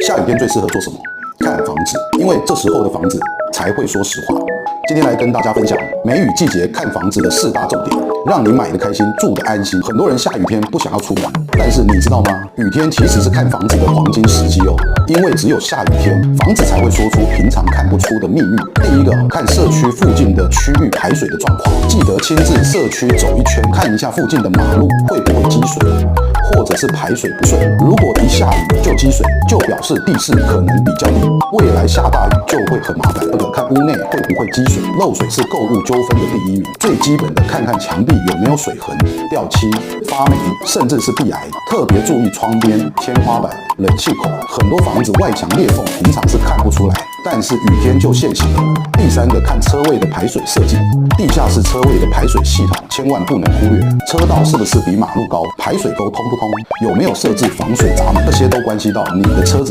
下雨天最适合做什么？看房子，因为这时候的房子才会说实话。今天来跟大家分享梅雨季节看房子的4大重点，让你买得开心，住得安心。很多人下雨天不想要出门，但是你知道吗？雨天其实是看房子的黄金时机哦，因为只有下雨天，房子才会说出平常看不出的秘密。第一个，看社区附近的区域排水的状况，记得亲自社区走一圈，看一下附近的马路会不会积水，或者是排水不顺。如果一下雨就积水，就表示地势可能比较低，未来下大雨就会很麻烦。第二个，看屋内会不会积水，漏水是购物纠纷的第1名。最基本的，看看墙壁有没有水痕、掉漆、发霉，甚至是壁癌。特别注意窗边、天花板、冷气口，很多房子外墙裂缝平常是看不出来，但是雨天就现形了。第3个，看车位的排水设计，地下室车位的排水系统千万不能忽略，车道是不是比马路高，排水沟通不通，有没有设置防水闸门，这些都关系到你的车子